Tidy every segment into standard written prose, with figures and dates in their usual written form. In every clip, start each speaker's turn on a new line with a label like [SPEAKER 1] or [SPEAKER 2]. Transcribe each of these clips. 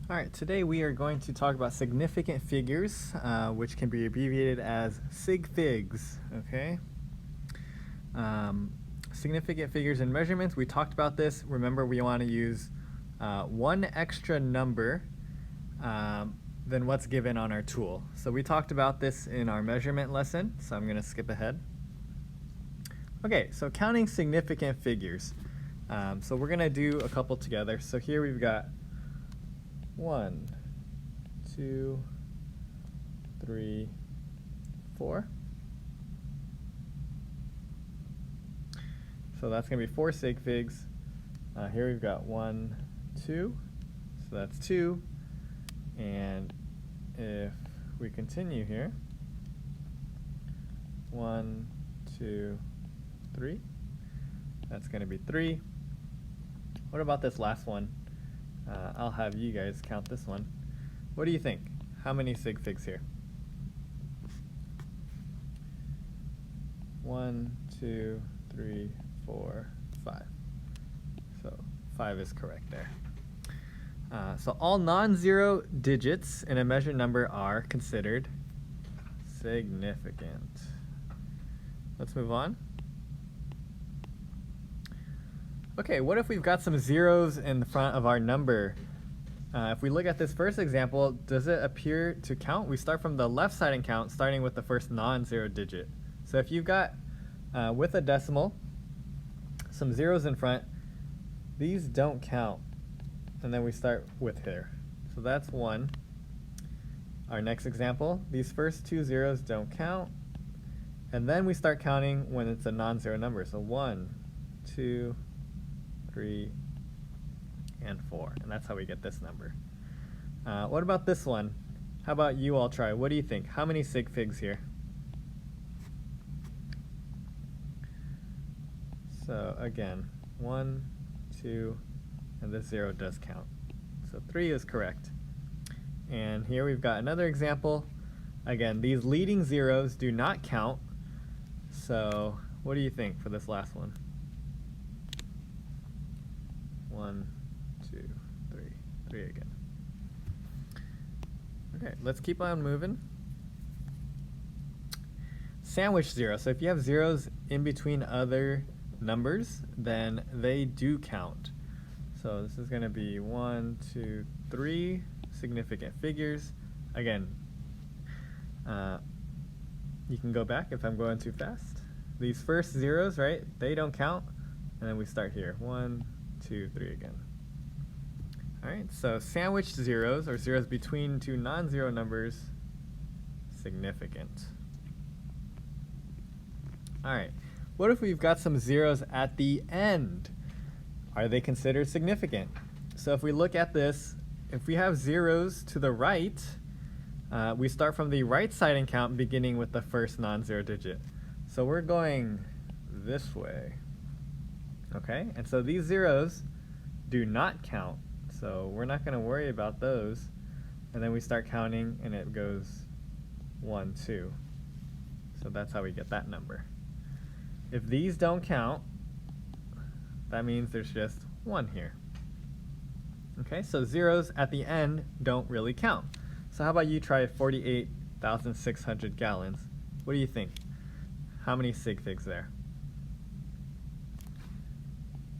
[SPEAKER 1] All right, today we are going to talk about significant figures, which can be abbreviated as sig figs, okay? Significant figures and measurements, we talked about this. Remember, we want to use one extra number than what's given on our tool. So we talked about this in our measurement lesson, so I'm going to skip ahead. Okay, so counting significant figures. So we're going to do a couple together. So here we've got 1, 2, 3, 4. So that's going to be 4 sig figs. Here we've got 1, 2. So that's 2. And if we continue here, 1, 2, 3. That's going to be 3. What about this last one? I'll have you guys count this one. What do you think? How many sig figs here? 1, 2, 3, 4, 5. So 5 is correct there. So all non-zero digits in a measured number are considered significant. Let's move on. Okay, what if we've got some zeros in the front of our number? If we look at this first example, does it appear to count? We start from the left side and count, starting with the first non-zero digit. So if you've got, with a decimal, some zeros in front, these don't count. And then we start with here. So that's 1. Our next example, these first 2 zeros don't count. And then we start counting when it's a non-zero number. So 1, 2, 3, and 4. And that's how we get this number. What about this one? How about you all try? What do you think? How many sig figs here? So again, 1, 2, and this 0 does count. So 3 is correct. And here we've got another example. Again, these leading zeros do not count. So what do you think for this last one? 1, 2, 3, 3 again. Okay, let's keep on moving. Sandwich zero. So if you have zeros in between other numbers, then they do count. So this is going to be 1, 2, 3 significant figures. Again, you can go back if I'm going too fast. These first zeros, right, they don't count. And then we start here. 1, 2, 3 again. All right, so sandwiched zeros, or zeros between two non-zero numbers, significant. All right, what if we've got some zeros at the end? Are they considered significant? So if we look at this, if we have zeros to the right, we start from the right side and count, beginning with the first non-zero digit. So we're going this way. Okay, and so these zeros do not count, so we're not going to worry about those. And then we start counting, and it goes 1, 2. So that's how we get that number. If these don't count, that means there's just 1 here. Okay, so zeros at the end don't really count. So how about you try 48,600 gallons? What do you think? How many sig figs there?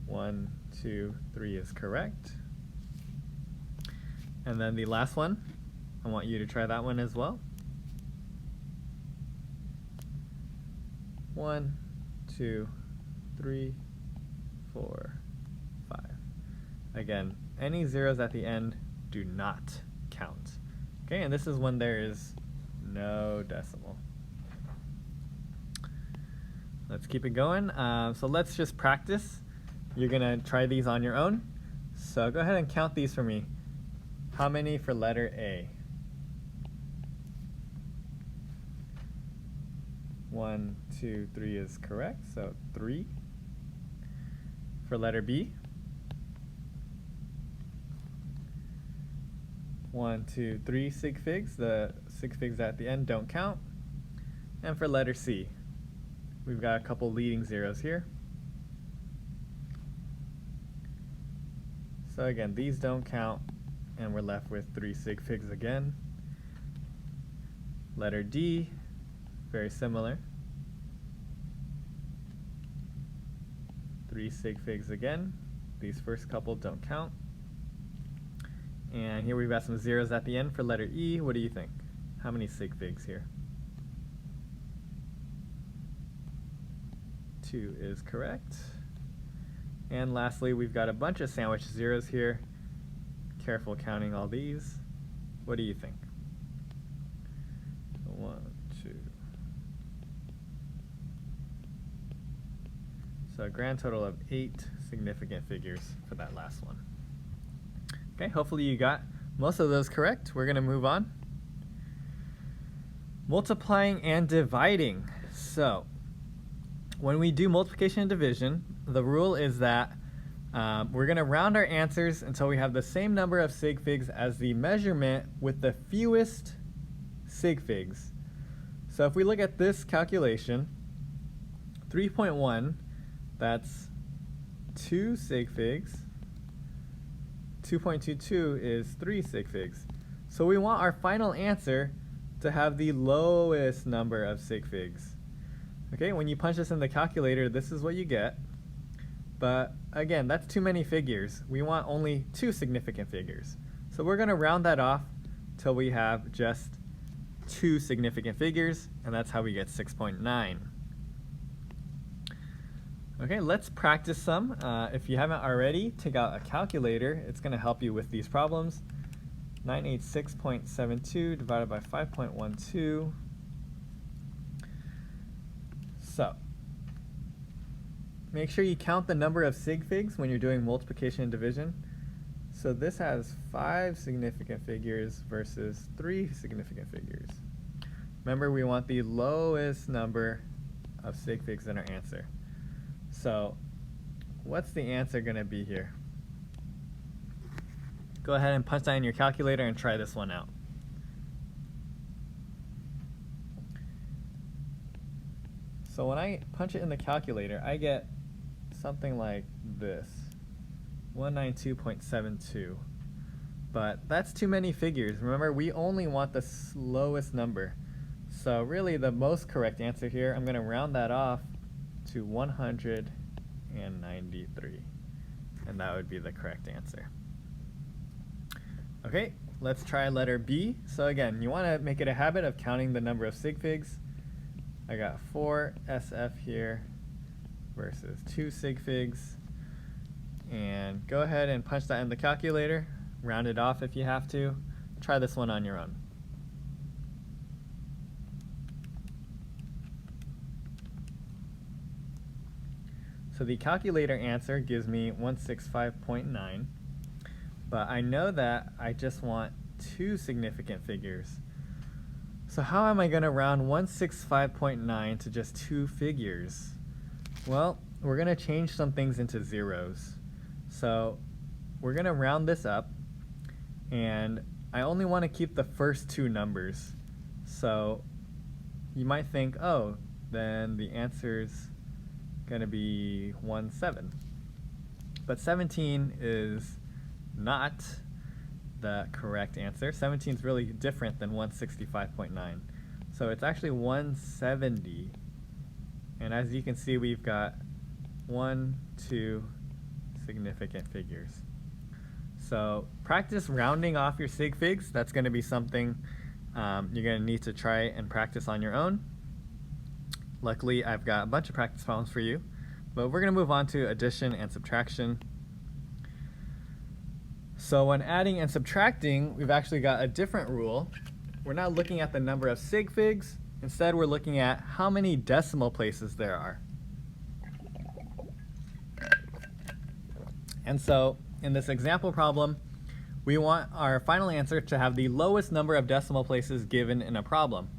[SPEAKER 1] 1, 2, 3 is correct. And then the last one, I want you to try that one as well. 1, 2, 3, 4, 5. Again, any zeros at the end do not count. Okay, and this is when there is no decimal. Let's keep it going. So let's just practice. You're going to try these on your own. So go ahead and count these for me. How many for letter A? 1, 2, 3 is correct, so 3. For letter B? 1, 2, 3 sig figs. The sig figs at the end don't count. And for letter C, we've got a couple leading zeros here. So again, these don't count. and we're left with 3 sig figs again. Letter D, very similar. 3 sig figs again. These first couple don't count. And here we've got some zeros at the end for letter E. What do you think? How many sig figs here? 2 is correct. And lastly, we've got a bunch of sandwich zeros here. Careful counting all these. What do you think? 1, 2. So a grand total of 8 significant figures for that last one. Okay, hopefully you got most of those correct. We're going to move on. Multiplying and dividing. So when we do multiplication and division, the rule is that we're going to round our answers until we have the same number of sig figs as the measurement with the fewest sig figs. So if we look at this calculation, 3.1, that's 2 sig figs. 2.22 is 3 sig figs. So we want our final answer to have the lowest number of sig figs. Okay, when you punch this in the calculator, this is what you get. But again, that's too many figures. We want only 2 significant figures. So we're going to round that off till we have just 2 significant figures, and that's how we get 6.9. Okay, let's practice some. If you haven't already, take out a calculator. It's going to help you with these problems. 986.72 divided by 5.12. So make sure you count the number of sig figs when you're doing multiplication and division. So this has 5 significant figures versus 3 significant figures. Remember, we want the lowest number of sig figs in our answer. So what's the answer going to be here? Go ahead and punch that in your calculator and try this one out. So when I punch it in the calculator, I get something like this, 192.72. But that's too many figures. Remember, we only want the lowest number. So really the most correct answer here, I'm going to round that off to 193. And that would be the correct answer. Okay, let's try letter B. So again, you want to make it a habit of counting the number of sig figs. I got 4 SF here versus 2 sig figs. And go ahead and punch that in the calculator. Round it off if you have to. Try this one on your own. So the calculator answer gives me 165.9. But I know that I just want 2 significant figures. So how am I going to round 165.9 to just 2 figures? Well, we're going to change some things into zeros. So we're going to round this up, and I only want to keep the first 2 numbers. So you might think, oh, then the answer's going to be 17. But 17 is not the correct answer. 17 is really different than 165.9. So it's actually 170. And as you can see, we've got 1, 2 significant figures. So practice rounding off your sig figs. That's going to be something you're going to need to try and practice on your own. Luckily, I've got a bunch of practice problems for you. But we're going to move on to addition and subtraction. So when adding and subtracting, we've actually got a different rule. We're not looking at the number of sig figs. Instead, we're looking at how many decimal places there are. And so in this example problem, we want our final answer to have the lowest number of decimal places given in a problem.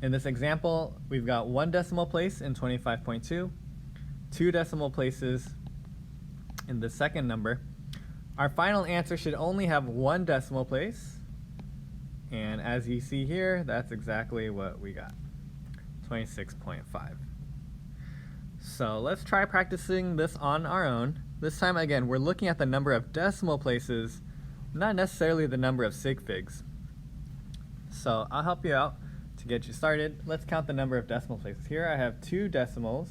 [SPEAKER 1] In this example, we've got 1 decimal place in 25.2, 2 decimal places in the second number. Our final answer should only have 1 decimal place. And as you see here, that's exactly what we got, 26.5. So let's try practicing this on our own. This time, again, we're looking at the number of decimal places not necessarily the number of sig figs. So I'll help you out to get you started. Let's count the number of decimal places. Here I have 2 decimals,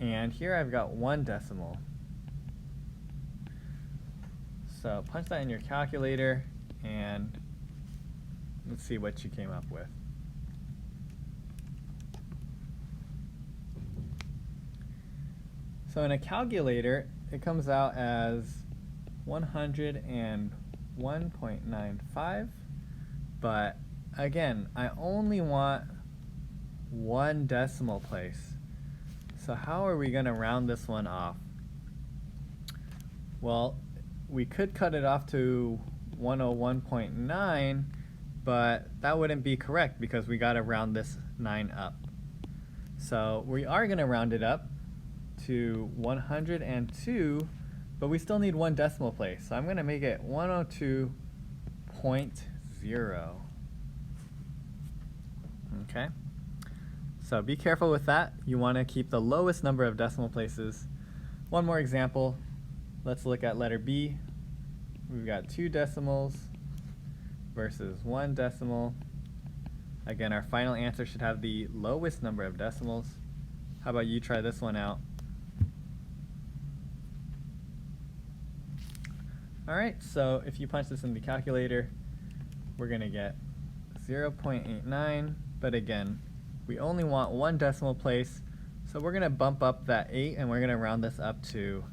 [SPEAKER 1] and here I've got 1 decimal. So punch that in your calculator, and let's see what you came up with. So in a calculator, it comes out as 101.95, but again, I only want 1 decimal place. So how are we going to round this one off? Well, we could cut it off to 101.9, but that wouldn't be correct because we got to round this 9 up. So we are going to round it up to 102, but we still need 1 decimal place. So I'm going to make it 102.0. Okay? So be careful with that. You want to keep the lowest number of decimal places. One more example. Let's look at letter B. We've got 2 decimals versus 1 decimal. Again, our final answer should have the lowest number of decimals. How about you try this one out? Alright, so if you punch this in the calculator, we're going to get 0.89, but again, we only want 1 decimal place, so we're going to bump up that 8 and we're going to round this up to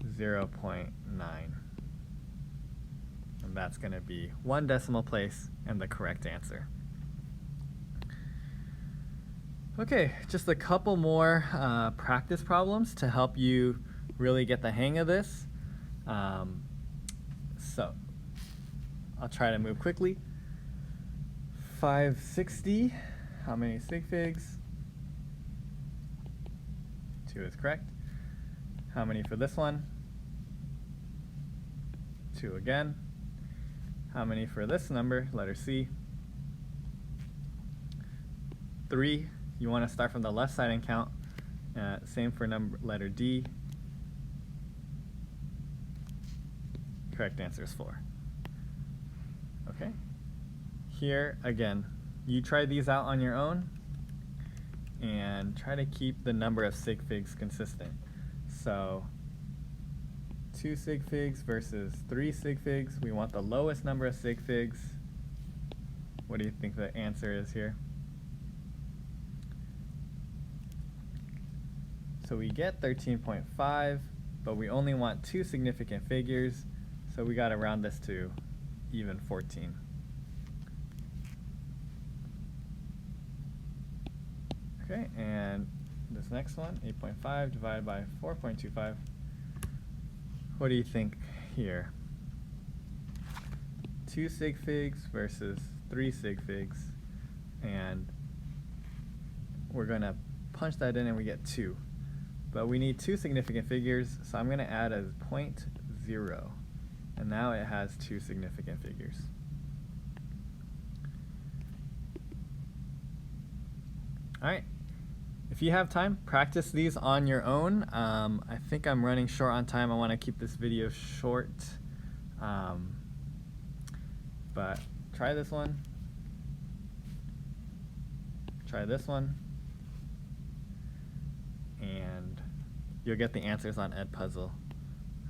[SPEAKER 1] 0.9. And that's going to be 1 decimal place and the correct answer. Okay, just a couple more practice problems to help you really get the hang of this. So I'll try to move quickly. 560, how many sig figs? 2 is correct. How many for this one? 2 again. How many for this number, letter C? 3. You want to start from the left side and count. Same for letter D. Correct answer is 4. Okay. Here, again, you try these out on your own and try to keep the number of sig figs consistent. So 2 sig figs versus 3 sig figs. We want the lowest number of sig figs. What do you think the answer is here? So we get 13.5, but we only want 2 significant figures, so we got to round this to even 14. Okay, and this next one, 8.5 divided by 4.25. What do you think here? 2 sig figs versus 3 sig figs, and we're going to punch that in and we get 2. But we need 2 significant figures, so I'm going to add a 0.0. And now it has 2 significant figures. Alright, if you have time, practice these on your own. I think I'm running short on time. I want to keep this video short. But try this one. Try this one. And you'll get the answers on Edpuzzle.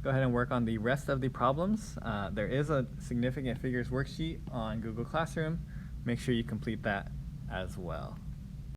[SPEAKER 1] Go ahead and work on the rest of the problems. There is a significant figures worksheet on Google Classroom. Make sure you complete that as well.